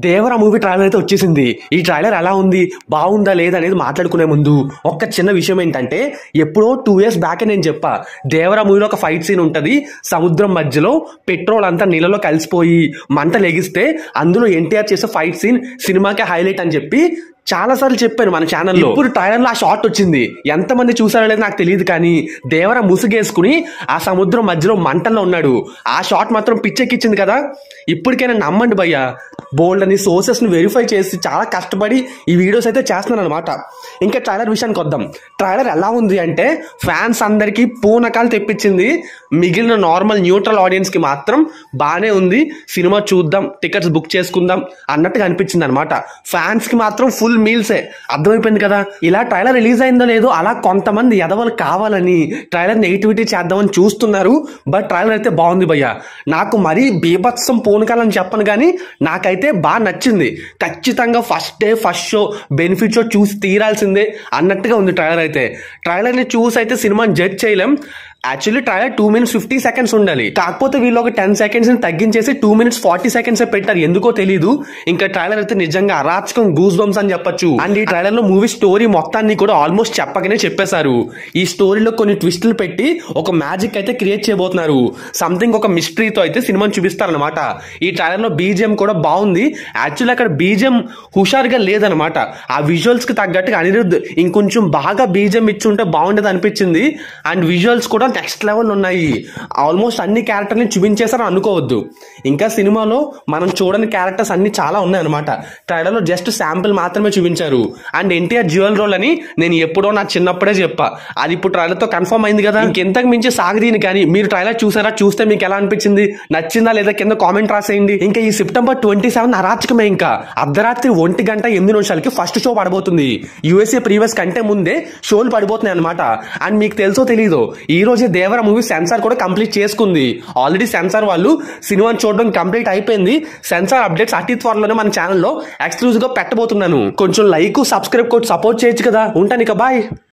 Devara movie trailer అయితే వచ్చేసింది. ఈ ట్రైలర్ ఎలా ఉంది, బాగుందా లేదా అనేది మాట్లాడుకునే ముందు ఒక్క చిన్న విషయం ఏంటంటే, ఎప్పుడో 2 years బ్యాక్ నేను చెప్పా, దేవరా మూవీలో ఒక ఫైట్ సీన్ ఉంటది, సముద్రం మధ్యలో పెట్రోల్ అంతా నీళ్ళలో కలిసిపోయి మంటలు ఎగిస్తే అందులో ఎన్టీఆర్ చేసే ఫైట్ సీన్ సినిమాకే హైలైట్ అని చెప్పి చాలా సార్లు చెప్పాను మన ఛానల్లో. ఇప్పుడు ట్రైలర్ లో ఆ షాట్ వచ్చింది. ఎంతమంది చూసారో లేదు నాకు తెలియదు, కానీ దేవర ముసుగేసుకుని ఆ సముద్రం మధ్యలో మంటల్లో ఉన్నాడు. ఆ షాట్ మాత్రం పిచ్చెక్కిచ్చింది కదా. ఇప్పటికైనా నమ్మండి భయ్య, బోల్డ్ అని సోర్సెస్ ని వెరిఫై చేసి చాలా కష్టపడి ఈ వీడియోస్ అయితే చేస్తున్నాను అనమాట. ఇంకా ట్రైలర్ విషయానికి వద్దాం. ట్రైలర్ ఎలా ఉంది అంటే, ఫ్యాన్స్ అందరికి పూనకాలు తెప్పించింది. మిగిలిన నార్మల్ న్యూట్రల్ ఆడియన్స్ కి మాత్రం బానే ఉంది. సినిమా చూద్దాం, టికెట్స్ బుక్ చేసుకుందాం అన్నట్టుగా అనిపించింది అనమాట. ఫ్యాన్స్ కి మాత్రం ఫుల్ మీల్సే. అర్థమైపోయింది కదా. ఇలా ట్రైలర్ రిలీజ్ అయిందో లేదో అలా కొంతమంది ఎదవలు కావాలని ట్రైలర్ నెగిటివిటీ చేద్దామని చూస్తున్నారు. బట్ ట్రైలర్ అయితే బాగుంది భయ్య. నాకు మరీ బీభత్సం పూనకాలని చెప్పను, కానీ నాకైతే బాగా నచ్చింది. ఖచ్చితంగా first day first show benefit show చూసి తీరాల్సిందే అన్నట్టుగా ఉంది ట్రైలర్ అయితే. ట్రైలర్ ని చూసి అయితే సినిమాని జడ్జ్ చేయలేం. యాక్చువల్లీ ట్రైలర్ 2 minutes 50 seconds ఉండాలి. కాకపోతే వీళ్ళు ఒక 10 seconds ని తగ్గించేసి 2 minutes 40 seconds పెట్టారు. ఎందుకో తెలీదు. ఇంకా ట్రైలర్ అయితే నిజంగా అరాచకం, గూస్ బంప్స్ అని చెప్పొచ్చు. అండ్ ఈ ట్రైలర్ లో మూవీ స్టోరీ మొత్తాన్ని కూడా ఆల్మోస్ట్ చెప్పకనే చెప్పేశారు. ఈ స్టోరీలో కొన్ని ట్విస్టులు పెట్టి ఒక మ్యాజిక్ అయితే క్రియేట్ చేయబోతున్నారు. సంథింగ్ ఒక మిస్టరీతో అయితే సినిమాని చూపిస్తారనమాట. ఈ ట్రైలర్ లో బీజిఎం కూడా బాగుంది. యాక్చువల్లీ అక్కడ బీజిఎం హుషారుగా లేదనమాట. ఆ విజువల్స్ కి తగ్గట్టుగా అనిరుద్ధ్ ఇంకొంచెం బాగా బీజిఎం ఇచ్చి ఉంటే బాగుండేది అనిపించింది. అండ్ విజువల్స్ కూడా నెక్స్ట్ లెవెల్ ఉన్నాయి. ఆల్మోస్ట్ అన్ని క్యారెక్టర్ని చూపించేసారని అనుకోవద్దు. ఇంకా సినిమాలో మనం చూడని క్యారెక్టర్స్ అన్ని చాలా ఉన్నాయన్నమాట. ట్రైలర్ లో జస్ట్ శాంపిల్ మాత్రమే చూపించారు. అండ్ ఎన్టీఆర్ డ్యూయల్ రోల్ అని నేను ఎప్పుడో నా చిన్నప్పుడే చెప్పా. అది ఇప్పుడు ట్రైలర్ తో కన్ఫర్మ్ అయింది కదా. ఇంకెంతకు మించి సాగదీని. కానీ మీరు ట్రైలర్ చూసారా? చూస్తే మీకు ఎలా అనిపించింది? నచ్చిందా లేదా కింద కామెంట్ రాసేయండి. ఇంకా ఈ September 27 అరాచకమే. ఇంకా అర్ధరాత్రి 1:08 ఫస్ట్ షో పడబోతుంది. USA ప్రీవియస్ కంటే ముందే షోలు పడిపోతున్నాయి అనమాట. అండ్ మీకు తెలుసో తెలీదో, ఈ రోజే దేవర మూవీ సెన్సార్ కూడా కంప్లీట్ చేసుకుంది. ఆల్రెడీ సెన్సార్ వాళ్ళు సినిమాని చూడడం కంప్లీట్ అయిపోయింది. సెన్సార్ అప్డేట్స్ అతి త్వరలోనే మన ఛానల్లో ఎక్స్క్లూజివ్ గా పెట్టబోతున్నాను. కొంచెం లైక్, సబ్స్క్రైబ్ కొట్టి సపోర్ట్ చేయొచ్చు కదా. ఉంటాను ఇక, బాయ్.